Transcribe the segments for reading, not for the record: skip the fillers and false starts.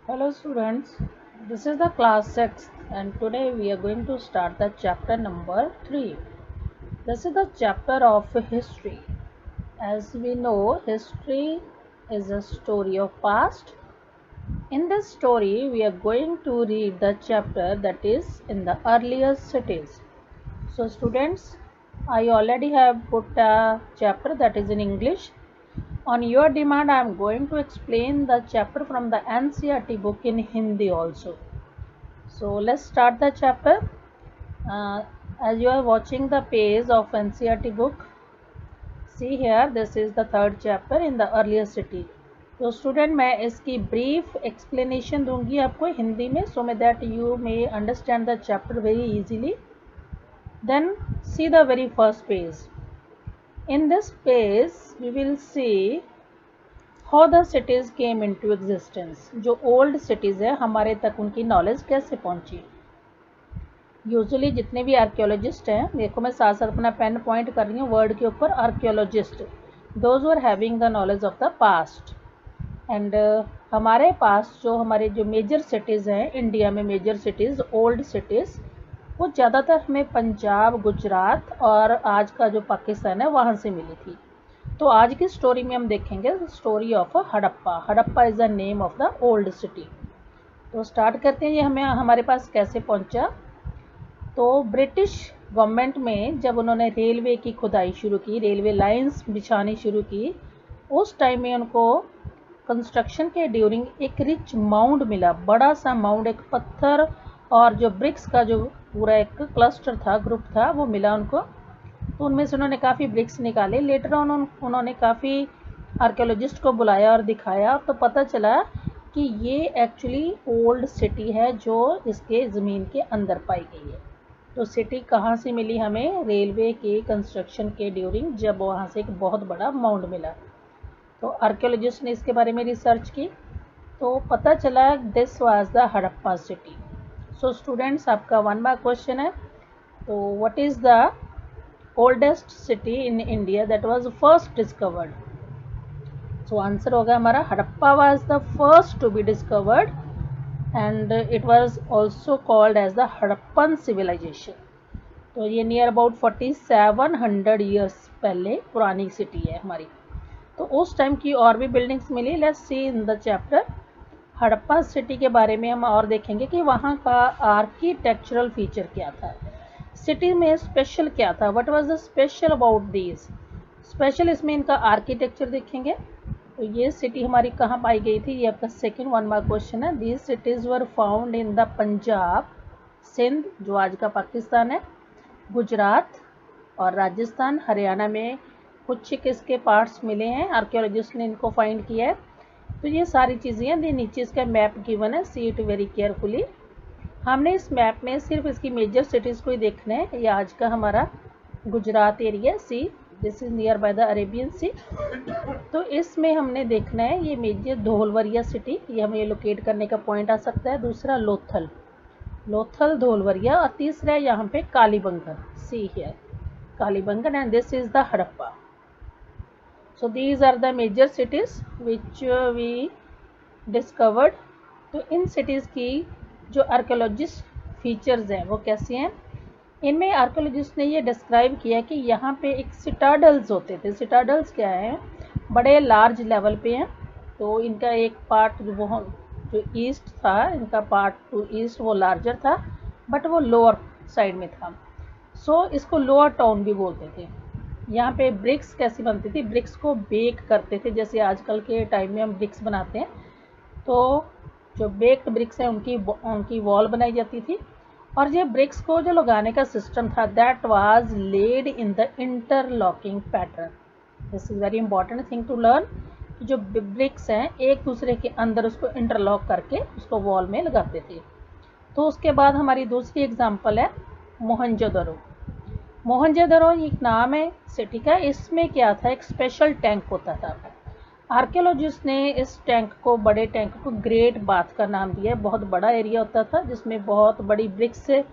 Hello students, this is the class 6 and today we are going to start the chapter number 3. This is the chapter of history. As we know, history is a story of past. In this story, we are going to read the chapter that is in the earliest cities. So students, I already have put a chapter that is in English. On your demand, I am going to explain the chapter from the NCERT book in Hindi also. So let's start the chapter. Uh, as you are watching the page of NCERT book, see here this is the third chapter in the earlier city. तो student मैं इसकी brief explanation दूंगी आपको हिंदी में so may that you may understand the chapter very easily. Then see the very first page. In this page we will see how the cities came into existence. जो old cities है हमारे तक उनकी knowledge कैसे पहुंची. Usually जितने भी archaeologist हैं, देखो मैं साथ साथ अपना पेन पॉइंट कर रही हूँ वर्ड के ऊपर, archaeologist, those are having the knowledge of the past. And हमारे पास जो मेजर सिटीज़ हैं इंडिया में, मेजर सिटीज़ ओल्ड सिटीज़, वो ज़्यादातर हमें पंजाब, गुजरात और आज का जो पाकिस्तान है वहाँ से मिली थी. तो आज की स्टोरी में हम देखेंगे story of Harappa. Harappa is the name of the old city. तो स्टार्ट करते हैं, ये हमारे पास कैसे पहुँचा. तो ब्रिटिश गवर्नमेंट में जब उन्होंने रेलवे की खुदाई शुरू की, रेलवे लाइंस बिछानी शुरू की, उस टाइम में उनको कंस्ट्रक्शन के ड्यूरिंग एक रिच माउंड मिला, बड़ा सा माउंड, एक पत्थर और जो ब्रिक्स का जो पूरा एक क्लस्टर था, ग्रुप था, वो मिला उनको. तो उनमें से उन्होंने काफ़ी ब्रिक्स निकाले. लेटर ऑन उन्होंने काफ़ी आर्कियोलॉजिस्ट को बुलाया और दिखाया, तो पता चला कि ये एक्चुअली ओल्ड सिटी है जो इसके ज़मीन के अंदर पाई गई है. तो सिटी कहाँ से मिली हमें? रेलवे के कंस्ट्रक्शन के ड्यूरिंग, जब वहाँ से एक बहुत बड़ा माउंड मिला. तो आर्कियोलॉजिस्ट ने इसके बारे में रिसर्च की, तो पता चला this was the Harappa city. So students, आपका 1 मार्क क्वेश्चन है. तो what is the oldest city in India that was first discovered? So answer होगा हमारा Harappa was the first to be discovered and it was also called as the Harappan civilization. तो ये near about 4700 years पहले पुरानी city है हमारी. तो उस टाइम की और भी बिल्डिंग्स मिली. Let's see in the chapter. Harappa city के बारे में हम और देखेंगे कि वहाँ का आर्किटेक्चरल फीचर क्या था, सिटी में स्पेशल क्या था, what was the special about these. Special इसमें इनका आर्किटेक्चर देखेंगे. तो ये सिटी हमारी कहाँ पाई गई थी, ये आपका सेकंड 1 मार्क क्वेश्चन है. These cities were found in the Punjab, Sindh जो आज का पाकिस्तान है, गुजरात और राजस्थान, हरियाणा में कुछ किसके पार्ट्स मिले हैं, आर्कियोलॉजिस्ट ने इनको फाइंड किया है. तो ये सारी चीज़ें हैं. नीचे इसका मैप गिवन है, सी इट वेरी केयरफुली. हमने इस मैप में सिर्फ इसकी मेजर सिटीज़ को ही देखना है. ये आज का हमारा Gujarat area, see this is near by the Arabian Sea. तो इसमें हमने देखना है ये मेजर धोलवरिया सिटी, ये हमें लोकेट करने का पॉइंट आ सकता है. दूसरा लोथल, लोथल धोलवरिया, और तीसरा यहाँ पे Kalibangan, see here Kalibangan, and this is the Harappa. So these are the major cities which we discovered. तो इन सिटीज़ की जो आर्कियोलॉजिस्ट फीचर्स हैं वो कैसे हैं, इनमें आर्कियोलॉजिस्ट ने ये डिस्क्राइब किया कि यहाँ पे एक सिटाडल्स होते थे. सिटाडल्स क्या है, बड़े लार्ज लेवल पे हैं. तो इनका एक पार्ट जो ईस्ट था, इनका पार्ट टू ईस्ट वो लार्जर था, बट वो लोअर साइड में था. सो इसको लोअर टाउन भी बोलते थे. यहाँ पे ब्रिक्स कैसी बनती थी, ब्रिक्स को बेक करते थे, जैसे आजकल के टाइम में हम ब्रिक्स बनाते हैं. तो जो बेक्ड ब्रिक्स हैं उनकी वॉल बनाई जाती थी. और ये ब्रिक्स को जो लगाने का सिस्टम था, that was laid in the interlocking pattern. This is very important thing to learn. जो ब्रिक्स हैं एक दूसरे के अंदर उसको इंटरलॉक करके उसको वॉल में लगाते थे. तो उसके बाद हमारी दूसरी एग्जांपल है मोहनजोदड़ो. मोहनजोदड़ो एक नाम है सिटी का. इसमें क्या था, एक स्पेशल टैंक होता था. आर्कियोलॉजिस्ट ने इस टैंक को, बड़े टैंक को, ग्रेट बाथ का नाम दिया है. बहुत बड़ा एरिया होता था जिसमें बहुत बड़ी ब्रिक्स से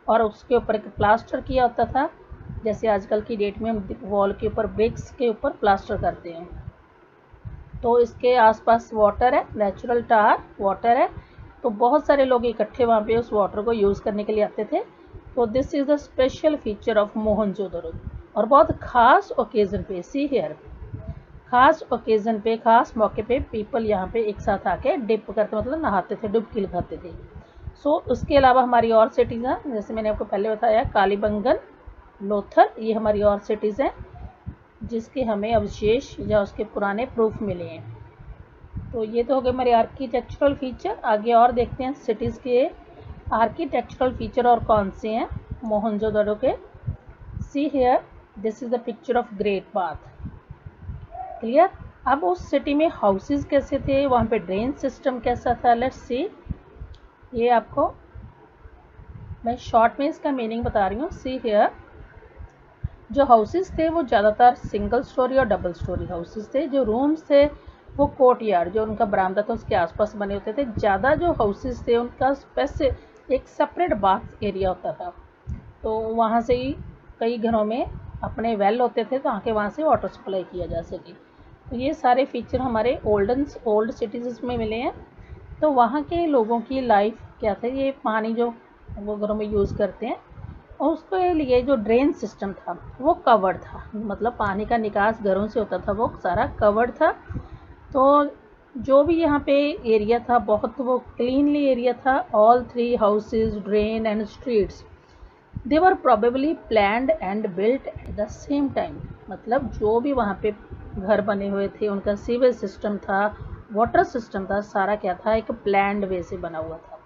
और उसके ऊपर एक प्लास्टर किया होता था, जैसे आजकल की डेट में हम वॉल के ऊपर ब्रिक्स के ऊपर प्लास्टर करते हैं. तो इसके आसपास वाटर है, नेचुरल टार वाटर है, तो बहुत सारे लोग इकट्ठे वहाँ पे उस वाटर को यूज़ करने के लिए आते थे। तो this is the special feature of Mohenjodaro. और बहुत ख़ास ओकेज़न पे, सी हेयर, खास ओकेज़न पे, खास मौके पे पीपल यहाँ पे एक साथ आके डिप करते, मतलब नहाते थे, डुबकी लगाते थे। सो उसके अलावा हमारी और सिटीज़ हैं, जैसे मैंने आपको पहले बताया कालीबंगन, लोथल, ये हमारी और सिटीज़ हैं जिसके हमें अवशेष या उसके पुराने प्रूफ मिले हैं। तो ये तो हो गए हमारे आर्किटेक्चरल फीचर। आगे और देखते हैं सिटीज़ के आर्किटेक्चरल फीचर और कौन से हैं मोहनजोदड़ो के। See here, this is the picture of Great Bath. Clear. अब उस सिटी में हाउसेस कैसे थे, वहाँ पे ड्रेन सिस्टम कैसा था, लेट्स सी। ये आपको मैं शॉर्ट में इसका मीनिंग बता रही हूँ। सी हियर, जो हाउसेस थे वो ज़्यादातर सिंगल स्टोरी और डबल स्टोरी हाउसेस थे। जो रूम्स थे वो कोर्ट यार्ड, जो उनका बरामदा था उसके आसपास बने होते थे। ज़्यादा जो हाउसेस थे उनका एक सेपरेट बाथ एरिया होता था, तो वहाँ से ही कई घरों में अपने वेल होते थे ताकि वहाँ से वाटर सप्लाई किया जा सके। तो ये सारे फीचर हमारे ओल्ड सिटीज़ में मिले हैं। तो वहाँ के लोगों की लाइफ क्या था, ये पानी जो वो घरों में यूज़ करते हैं, और उसके लिए जो ड्रेन सिस्टम था वो कवर्ड था, मतलब पानी का निकास घरों से होता था वो सारा कवर्ड था। तो जो भी यहाँ पे एरिया था बहुत वो क्लीनली एरिया था। All 3 houses, drain and streets, they were probably planned and built at the same time. मतलब जो भी वहाँ पे घर बने हुए थे उनका सीवेज सिस्टम था, वाटर सिस्टम था, सारा क्या था, एक प्लान्ड वे से बना हुआ था।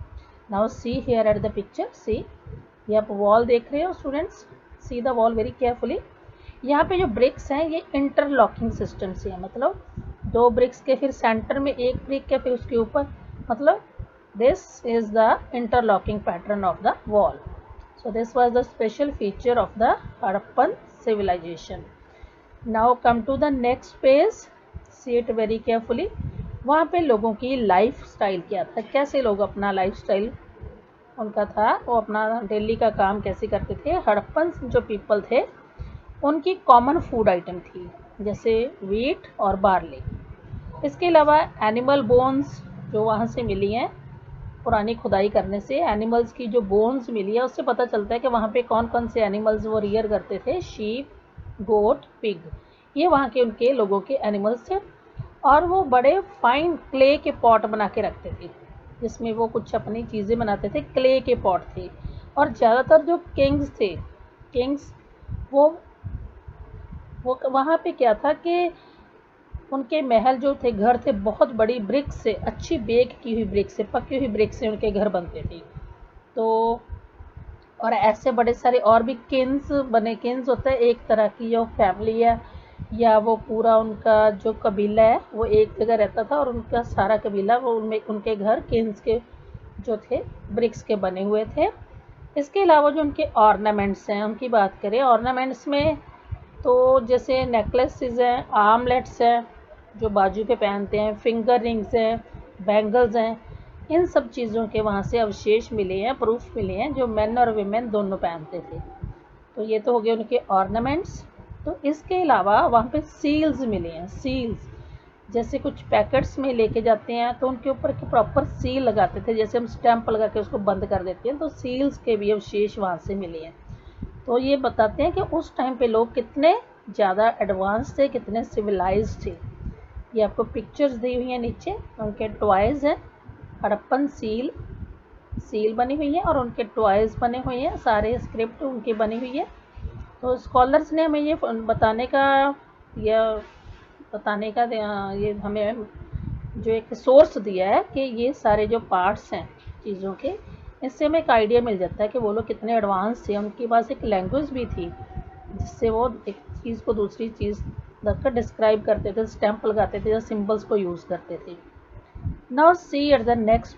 Now see here at the picture, see, ये आप वॉल देख रहे हो students, see the wall very carefully. यहाँ पे जो ब्रिक्स हैं ये इंटरलॉकिंग सिस्टम से है, मतलब 2 ब्रिक्स के फिर सेंटर में एक ब्रिक के फिर उसके ऊपर, मतलब this is the interlocking pattern of the wall. So this was the special feature of the Harappan civilization. Now come to the next page. See it very carefully. वहाँ पे लोगों की लाइफ स्टाइल क्या था, कैसे लोग अपना लाइफ स्टाइल उनका था, वो अपना डेली का काम कैसे करते थे। हड़प्पन जो पीपल थे उनकी कॉमन फूड आइटम थी जैसे वीट और बार्ली। इसके अलावा एनिमल बोन्स जो वहाँ से मिली हैं पुरानी खुदाई करने से, एनिमल्स की जो बोन्स मिली है उससे पता चलता है कि वहाँ पे कौन कौन से एनिमल्स वो रियर करते थे। शीप, गोट, पिग, ये वहाँ के उनके लोगों के एनिमल्स थे। और वो बड़े फाइन क्ले के पॉट बना के रखते थे जिसमें वो कुछ अपनी चीज़ें बनाते थे, क्ले के पॉट थे। और ज़्यादातर जो किंग्स वो वहाँ पे क्या था कि उनके महल जो थे, घर थे, बहुत बड़ी ब्रिक से, अच्छी बेक की हुई ब्रिक से, पकी हुई ब्रिक से उनके घर बनते थे। तो और ऐसे बड़े सारे और भी किन्स बने, किन्स होता है एक तरह की जो फैमिली है या वो पूरा उनका जो कबीला है वो एक जगह रहता था और उनका सारा कबीला वो उनके घर किन्स के जो थे ब्रिक्स के बने हुए थे। इसके अलावा जो उनके ऑर्नामेंट्स हैं उनकी बात करें, ऑर्नामेंट्स में तो जैसे नेकलेसेस हैं, आर्मलेट्स हैं जो बाजू पे पहनते हैं, फिंगर रिंग्स हैं, बैंगल्स हैं, इन सब चीज़ों के वहाँ से अवशेष मिले हैं, प्रूफ मिले हैं जो मेन और वीमेन दोनों पहनते थे। तो ये तो हो गए उनके ऑर्नामेंट्स। तो इसके अलावा वहाँ पे सील्स मिले हैं, सील्स जैसे कुछ पैकेट्स में लेके जाते हैं तो उनके ऊपर के प्रॉपर सील लगाते थे, जैसे हम स्टैंप लगा के उसको बंद कर देते हैं, तो सील्स के भी अवशेष वहाँ से मिले हैं। तो ये बताते हैं कि उस टाइम पे लोग कितने ज़्यादा एडवांस थे, कितने सिविलाइज थे। ये आपको पिक्चर्स दी हुई हैं नीचे, उनके टॉयज़ हैं, हड़प्पन सील बनी हुई है और उनके टॉयज़ बने हुए हैं, सारे स्क्रिप्ट उनकी बनी हुई है। तो स्कॉलर्स ने हमें ये बताने का ये हमें जो एक सोर्स दिया है कि ये सारे जो पार्ट्स हैं चीज़ों के, इससे हमें एक आइडिया मिल जाता है कि वो लोग कितने एडवांस थे। उनके पास एक लैंग्वेज भी थी जिससे वो एक चीज़ को दूसरी चीज़ रखकर डिस्क्राइब करते थे, स्टैंप लगाते थे या सिंबल्स को यूज़ करते थे। Now see at the next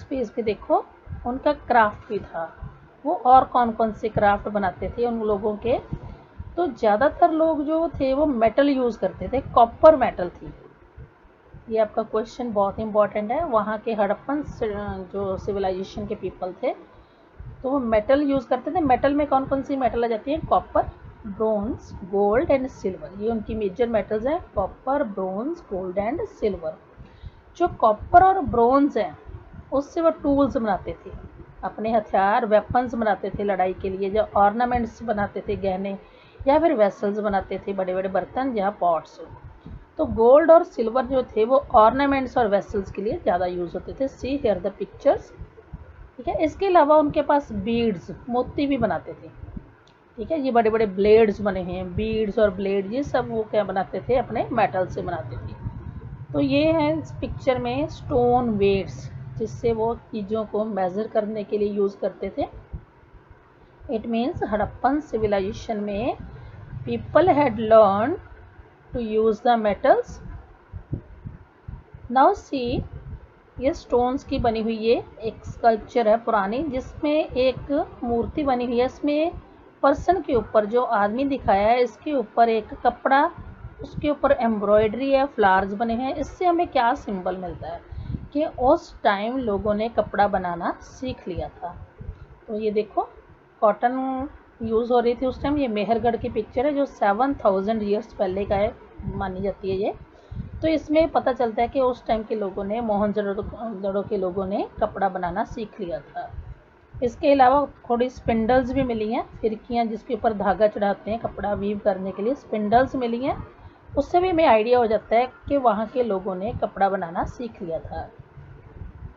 page पे देखो उनका क्राफ्ट भी था, वो और कौन कौन से क्राफ्ट बनाते थे उन लोगों के। तो ज़्यादातर लोग जो थे वो मेटल यूज़ करते थे, कॉपर मेटल थी। ये आपका क्वेश्चन बहुत इंपॉर्टेंट है। वहाँ के हड़प्पन जो सिविलाइजेशन के पीपल थे तो वो मेटल यूज़ करते थे। मेटल में कौन कौन सी मेटल आ जाती है, copper, bronze, gold and silver. ये उनकी मेजर मेटल्स हैं, copper, bronze, gold and silver. जो कॉपर और ब्रोंज हैं उससे वो टूल्स बनाते थे, अपने हथियार, वेपन्स बनाते थे लड़ाई के लिए, जो ऑर्नामेंट्स बनाते थे, गहने, या फिर वेसल्स बनाते थे, बड़े बड़े बर्तन या पॉट्स। तो गोल्ड और सिल्वर जो थे वो ऑर्नामेंट्स और वेसल्स के लिए ज़्यादा यूज़ होते थे। See here the pictures. ठीक है, इसके अलावा उनके पास बीड्स, मोती भी बनाते थे। ठीक है, ये बड़े बड़े ब्लेड्स बने हैं, बीड्स और ब्लेड, ये सब वो क्या बनाते थे, अपने मेटल से बनाते थे। तो ये है इस पिक्चर में स्टोन वेट्स, जिससे वो चीज़ों को मेज़र करने के लिए यूज़ करते थे। इट मीन्स हड़प्पन सिविलाइजेशन में people had learn to use the metals. Now see, ये स्टोन्स की बनी हुई ये एक स्कल्पचर है पुरानी, जिसमें एक मूर्ति बनी हुई है। इसमें पर्सन के ऊपर जो आदमी दिखाया है, इसके ऊपर एक कपड़ा, उसके ऊपर एम्ब्रॉयडरी है, फ्लावर्स बने हैं। इससे हमें क्या सिंबल मिलता है कि उस टाइम लोगों ने कपड़ा बनाना सीख लिया था। तो ये देखो, कॉटन यूज़ हो रही थी उस टाइम। ये मेहरगढ़ की पिक्चर है जो 7000 ईयर्स पहले का है, मानी जाती है ये। तो इसमें पता चलता है कि उस टाइम के लोगों ने, मोहनजोदड़ो के लोगों ने कपड़ा बनाना सीख लिया था। इसके अलावा थोड़ी स्पिंडल्स भी मिली हैं, फिरकियाँ जिसके ऊपर धागा चढ़ाते हैं कपड़ा वीव करने के लिए, स्पिंडल्स मिली हैं। उससे भी हमें आइडिया हो जाता है कि वहाँ के लोगों ने कपड़ा बनाना सीख लिया था।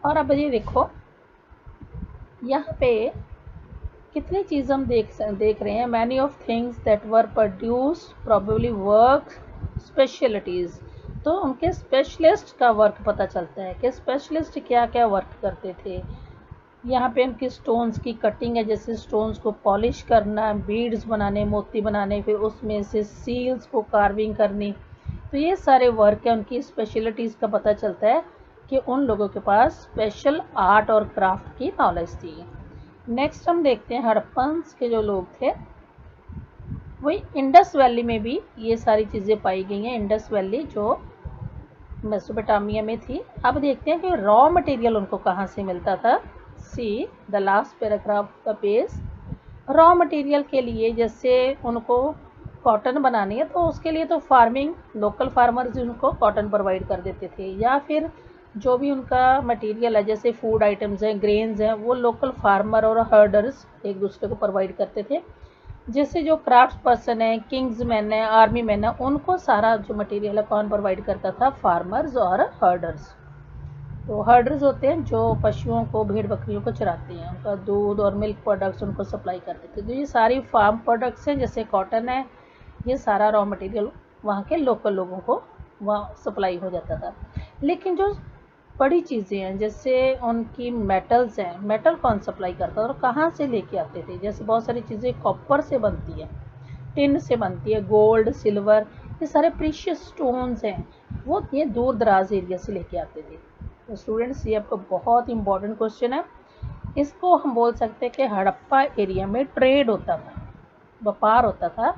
और अब ये देखो, यहाँ पे कितनी चीज़ हम देख रहे हैं। Many of things that were produced probably work specialities. तो उनके स्पेशलिस्ट का वर्क पता चलता है कि स्पेशलिस्ट क्या क्या वर्क करते थे। यहाँ पे उनकी स्टोन्स की कटिंग है, जैसे स्टोन्स को पॉलिश करना, बीड्स बनाने, मोती बनाने, फिर उसमें से सील्स को कार्विंग करनी। तो ये सारे वर्क है, उनकी स्पेशलिटीज़ का पता चलता है कि उन लोगों के पास स्पेशल आर्ट और क्राफ्ट की नॉलेज थी। नेक्स्ट हम देखते हैं हड़प्पन्स के जो लोग थे, वही इंडस वैली में भी ये सारी चीज़ें पाई गई हैं। इंडस वैली जो मेसोपोटामिया में थी। अब देखते हैं कि रॉ मटेरियल उनको कहाँ से मिलता था। सी द लास्ट पैराग्राफ का पेज। रॉ मटेरियल के लिए जैसे उनको कॉटन बनानी है, तो उसके लिए तो फार्मिंग, लोकल फार्मर्स उनको कॉटन प्रोवाइड कर देते थे, या फिर जो भी उनका मटेरियल है, जैसे फूड आइटम्स हैं, ग्रेन्स हैं, वो लोकल फार्मर और हर्डर्स एक दूसरे को प्रोवाइड करते थे। जैसे जो क्राफ्ट पर्सन है, किंग्स मैन है, आर्मी मैन है, उनको सारा जो मटेरियल है कौन प्रोवाइड करता था, फार्मर्स और हर्डर्स। तो हर्डर्स होते हैं जो पशुओं को, भेड़ बकरियों को चराते हैं, उनका दूध और मिल्क प्रोडक्ट्स उनको सप्लाई करते थे। तो ये सारी फार्म प्रोडक्ट्स हैं, जैसे कॉटन है, ये सारा रॉ मटेरियल वहाँ के लोकल लोगों को वहाँ सप्लाई हो जाता था। लेकिन जो बड़ी चीज़ें हैं, जैसे उनकी मेटल्स हैं, मेटल कौन सप्लाई करता है और कहाँ से लेके आते थे। जैसे बहुत सारी चीज़ें कॉपर से बनती है, टिन से बनती है, गोल्ड, सिल्वर, ये सारे प्रीशियस स्टोन्स हैं, वो ये दूर दराज एरिया से लेके आते थे। तो स्टूडेंट्स, ये आपका बहुत इंपॉर्टेंट क्वेश्चन है। इसको हम बोल सकते हैं कि हड़प्पा एरिया में ट्रेड होता था, व्यापार होता था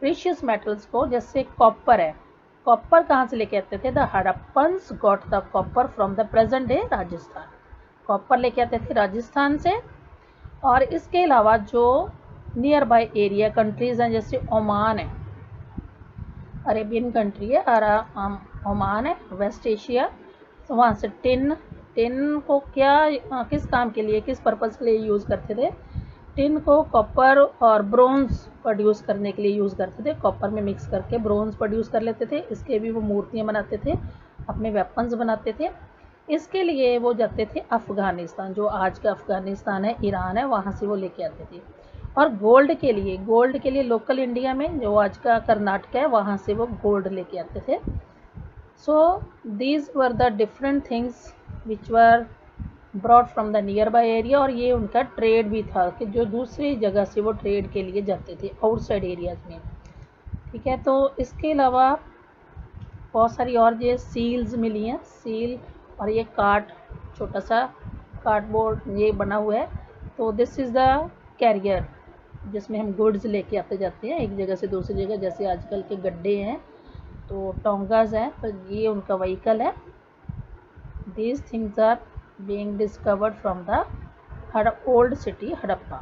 प्रीशियस मेटल्स को। जैसे कॉपर है, कॉपर कहाँ से लेके आते थे, the Harappans got the copper from the present day Rajasthan. Copper लेके आते थे राजस्थान से। और इसके अलावा जो नियर बाय एरिया कंट्रीज हैं, जैसे ओमान है, अरेबियन कंट्री है, ओमान है, वेस्ट एशिया, तो वहाँ से टिन को क्या, किस काम के लिए, किस पर्पज़ के लिए यूज़ करते थे, टिन को कॉपर और ब्रोंज प्रोड्यूस करने के लिए यूज़ करते थे। कॉपर में मिक्स करके ब्रोंज प्रोड्यूस कर लेते थे, इसके भी वो मूर्तियाँ बनाते थे, अपने वेपन्स बनाते थे। इसके लिए वो जाते थे अफ़गानिस्तान, जो आज का अफ़गानिस्तान है, ईरान है, वहाँ से वो लेके आते थे। और गोल्ड के लिए लोकल इंडिया में, जो आज का कर्नाटक है, वहाँ से वो गोल्ड लेके आते थे। So these were the different things which were broad from the near by area. और ये उनका ट्रेड भी था कि जो दूसरी जगह से वो ट्रेड के लिए जाते थे आउटसाइड एरियाज में। ठीक है, तो इसके अलावा बहुत सारी और ये सील्स मिली हैं, सील, और ये कार्ट, छोटा सा कार्डबोर्ड ये बना हुआ है। तो दिस इज़ द कैरियर, जिसमें हम गुड्स लेके आते जाते हैं एक जगह से दूसरी जगह, जैसे आजकल के गड्ढे हैं, तो टोंगाज हैं, तो ये उनका व्हीकल है। These things are being discovered from the old city Harappa.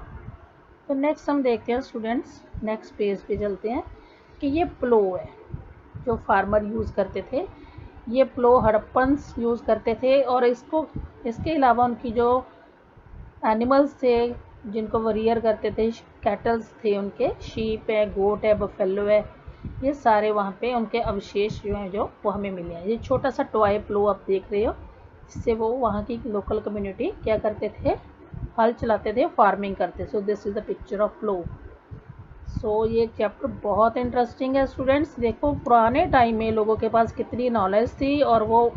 तो नेक्स्ट हम देखते हैं स्टूडेंट्स, नेक्स्ट पेज पे चलते हैं कि ये प्लो है जो फार्मर यूज़ करते थे। ये प्लो हड़प्पन्स यूज़ करते थे, और इसके अलावा उनकी जो एनिमल्स थे जिनको वो रियर करते थे, कैटल्स थे उनके, शीप है, गोट है, बफेलो है, ये सारे वहाँ पे उनके अवशेष जो हैं जो वो हमें मिले हैं। ये छोटा सा टॉय प्लो आप देख रहे हो, जिससे वो वहाँ की लोकल कम्युनिटी क्या करते थे, हल चलाते थे, फार्मिंग करते। So this is the picture of plough. सो ये चैप्टर बहुत इंटरेस्टिंग है स्टूडेंट्स। देखो पुराने टाइम में लोगों के पास कितनी नॉलेज थी, और वो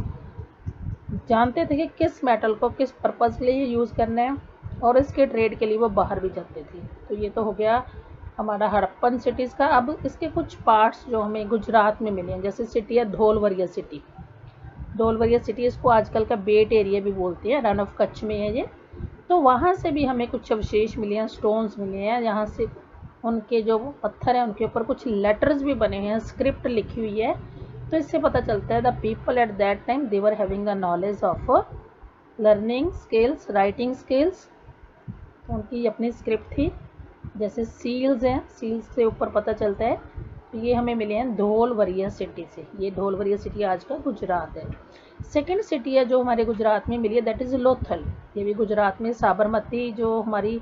जानते थे कि किस मेटल को किस पर्पज़ के लिए यूज़ करना है, और इसके ट्रेड के लिए वो बाहर भी जाते थे। तो ये तो हो गया हमारा हड़प्पन सिटीज़ का। अब इसके कुछ पार्ट्स जो हमें गुजरात में मिले हैं, जैसे सिटी है धोलवरिया सिटी। धोलवरिया सिटी, इसको आजकल का बेट एरिया भी बोलते हैं, रन ऑफ कच्छ में है ये। तो वहाँ से भी हमें कुछ अवशेष मिले हैं, स्टोन्स मिले हैं। यहाँ से उनके जो पत्थर हैं उनके ऊपर कुछ लेटर्स भी बने हैं, स्क्रिप्ट लिखी हुई है। तो इससे पता चलता है the people at that time they were having the knowledge of learning skills, writing skills. तो उनकी अपनी स्क्रिप्ट थी। जैसे सील्स हैं, सील्स के ऊपर पता चलता है। तो ये हमें मिले हैं धोलवरिया सिटी से। ये धोलवरिया सिटी आज का गुजरात है। सेकंड सिटी है जो हमारे गुजरात में मिली है, दैट इज़ लोथल। ये भी गुजरात में साबरमती जो हमारी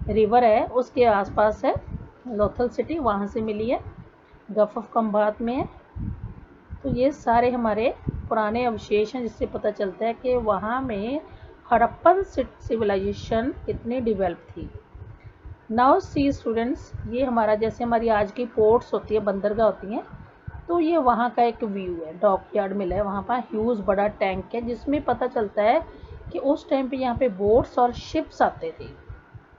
रिवर है उसके आसपास है लोथल सिटी, वहाँ से मिली है, गल्फ ऑफ खंभात में है। तो ये सारे हमारे पुराने अवशेष हैं, जिससे पता चलता है कि वहाँ में हड़प्पन सिविलाइजेशन कितनी डेवलप थी। नाउ सी स्टूडेंट्स, ये हमारा जैसे हमारी आज की पोर्ट्स होती है, बंदरगाह होती हैं, तो ये वहाँ का एक व्यू है। डॉक यार्ड मिला है वहाँ पर, ह्यूज बड़ा टैंक है, जिसमें पता चलता है कि उस टाइम पे यहाँ पे बोट्स और शिप्स आते थे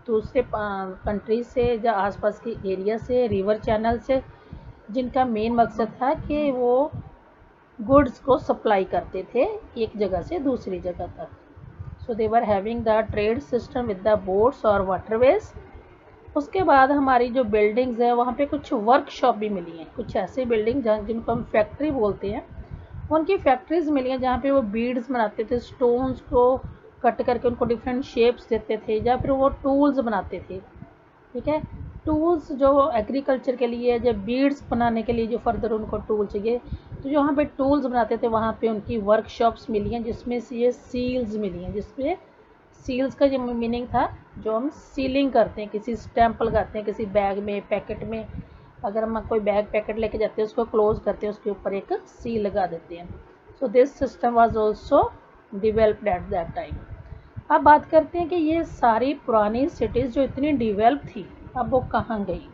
दूसरे कंट्री से या आसपास के एरिया से, रिवर चैनल से, जिनका मेन मकसद था कि वो गुड्स को सप्लाई करते थे एक जगह से दूसरी जगह तक। So they were having the trade system with the boats और वाटरवेज। उसके बाद हमारी जो बिल्डिंग्स हैं वहाँ पे कुछ वर्कशॉप भी मिली हैं, कुछ ऐसे बिल्डिंग जिनको हम फैक्ट्री बोलते हैं, उनकी फैक्ट्रीज मिली हैं जहाँ पे वो बीड्स बनाते थे, स्टोन्स को कट करके उनको डिफरेंट शेप्स देते थे, या फिर वो टूल्स बनाते थे। ठीक है, टूल्स जो एग्रीकल्चर के लिए, जब बीड्स बनाने के लिए जो फर्दर उनको टूल चाहिए, तो जो वहाँ पे टूल्स बनाते थे वहाँ पे उनकी वर्कशॉप्स मिली हैं, जिसमें से ये सील्स मिली हैं। जिसमें सील्स का जो मीनिंग था, जो हम सीलिंग करते हैं, किसी स्टैंप लगाते हैं किसी बैग में, पैकेट में, अगर हम कोई बैग पैकेट लेके जाते हैं उसको क्लोज करते हैं, उसके ऊपर एक सील लगा देते हैं। So this system was also developed at that time. अब बात करते हैं कि ये सारी पुरानी सिटीज़ जो इतनी डेवलप थी, अब वो कहाँ गई।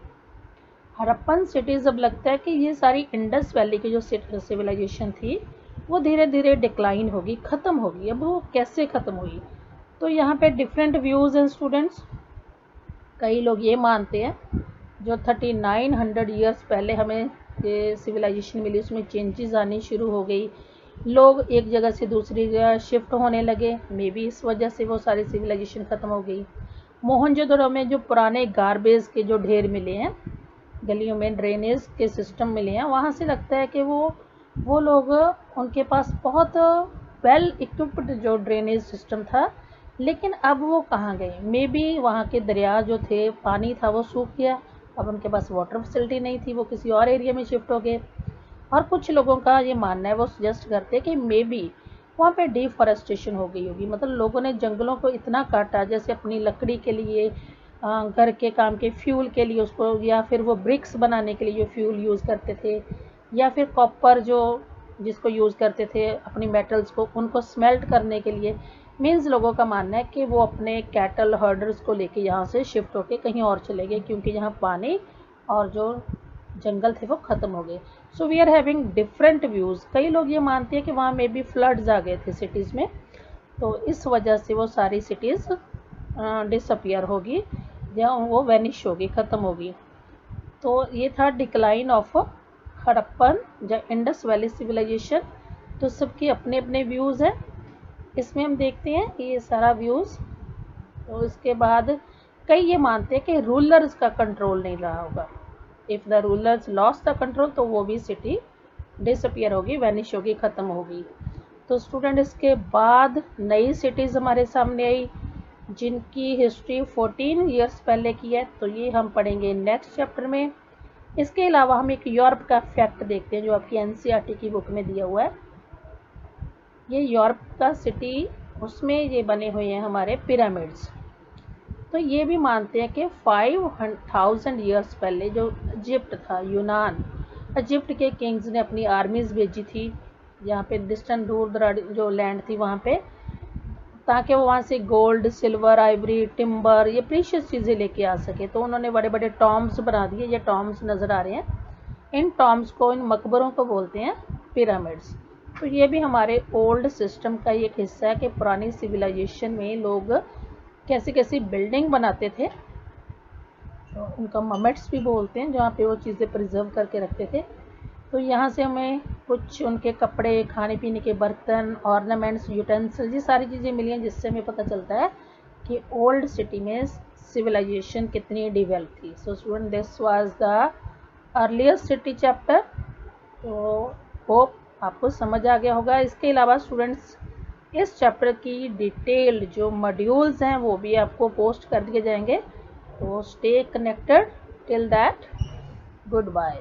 हड़प्पन सिटीज़, अब लगता है कि ये सारी इंडस वैली की जो सिविलाइजेशन थी वो धीरे धीरे डिक्लाइन होगी, ख़त्म होगी। अब वो कैसे ख़त्म हुई, तो यहाँ पे डिफरेंट व्यूज़ हैं स्टूडेंट्स। कई लोग ये मानते हैं जो 3900 ईयर्स पहले हमें ये सिविलाइजेशन मिली उसमें चेंजेस आनी शुरू हो गई, लोग एक जगह से दूसरी जगह शिफ्ट होने लगे, मे बी इस वजह से वो सारी सिविलाइजेशन ख़त्म हो गई। मोहनजोदड़ो में जो पुराने गार्बेज के जो ढेर मिले हैं, गलियों में ड्रेनेज के सिस्टम मिले हैं, वहाँ से लगता है कि वो लोग, उनके पास बहुत वेल इक्विप्ड जो ड्रेनेज सिस्टम था, लेकिन अब वो कहाँ गए। मे बी वहाँ के दरिया जो थे, पानी था वो सूख गया, अब उनके पास वाटर फैसिलिटी नहीं थी, वो किसी और एरिया में शिफ्ट हो गए। और कुछ लोगों का ये मानना है, वो सजेस्ट करते हैं कि मे बी वहाँ पे डिफॉरेस्टेशन हो गई होगी, मतलब लोगों ने जंगलों को इतना काटा, जैसे अपनी लकड़ी के लिए, घर के काम के फ्यूल के लिए उसको, या फिर वो ब्रिक्स बनाने के लिए जो फ्यूल यूज़ करते थे, या फिर कॉपर जो जिसको यूज़ करते थे अपनी मेटल्स को, उनको स्मेल्ट करने के लिए। मीन्स लोगों का मानना है कि वो अपने कैटल हर्डर्स को लेके यहाँ से शिफ्ट होके कहीं और चले गए, क्योंकि यहाँ पानी और जो जंगल थे वो ख़त्म हो गए। So we are having different views. कई लोग ये मानते हैं कि वहाँ में भी फ्लड्स आ गए थे सिटीज़ में, तो इस वजह से वो सारी सिटीज़ डिसअपियर होगी या वो वैनिश होगी, ख़त्म होगी। तो ये था डिक्लाइन ऑफ हड़प्पन या इंडस वैली सिविलाइजेशन। तो सबके अपने अपने व्यूज़ हैं। इसमें हम देखते हैं कि ये सारा व्यूज़। तो इसके बाद कई ये मानते हैं कि रूलर्स का कंट्रोल नहीं रहा होगा। If the rulers lost the control, तो वो भी सिटी डिसअपियर होगी, वैनिश होगी, ख़त्म होगी। तो स्टूडेंट, इसके बाद नई सिटीज़ हमारे सामने आई, जिनकी हिस्ट्री 14 ईयर्स पहले की है, तो ये हम पढ़ेंगे नेक्स्ट चैप्टर में। इसके अलावा हम एक यूरोप का फैक्ट देखते हैं जो आपकी एनसीईआरटी की बुक में दिया हुआ है। ये यूरोप का सिटी, उसमें ये बने हुए हैं हमारे पिरामिड्स। तो ये भी मानते हैं कि 5000 ईयर्स पहले जो इजिप्ट था, यूनान, इजिप्ट के किंग्स ने अपनी आर्मीज भेजी थी यहाँ पे डिस्टेंट दूर दराज जो लैंड थी वहाँ पे, ताकि वो वहाँ से गोल्ड, सिल्वर, आइवरी, टिम्बर, ये प्रीशियस चीज़ें लेके आ सके। तो उन्होंने बड़े बड़े टॉम्स बना दिए। ये टॉम्स नज़र आ रहे हैं, इन टॉम्स को, इन मकबरों को बोलते हैं पिरामिड्स। तो ये भी हमारे ओल्ड सिस्टम का एक हिस्सा है कि पुरानी सिविलाइजेशन में लोग कैसी कैसी बिल्डिंग बनाते थे, तो उनका ममेट्स भी बोलते हैं, जहाँ पे वो चीज़ें प्रिजर्व करके रखते थे। तो यहाँ से हमें कुछ उनके कपड़े, खाने पीने के बर्तन, ऑर्नामेंट्स, यूटेंसिल्स, ये सारी चीज़ें मिली हैं, जिससे हमें पता चलता है कि ओल्ड सिटी में सिविलाइजेशन कितनी डेवलप थी। So student, this was the earliest city chapter. तो होप आपको समझ आ गया होगा। इसके अलावा स्टूडेंट्स, इस चैप्टर की डिटेल्ड जो मॉड्यूल्स हैं वो भी आपको पोस्ट कर दिए जाएंगे। तो stay connected till that, good bye.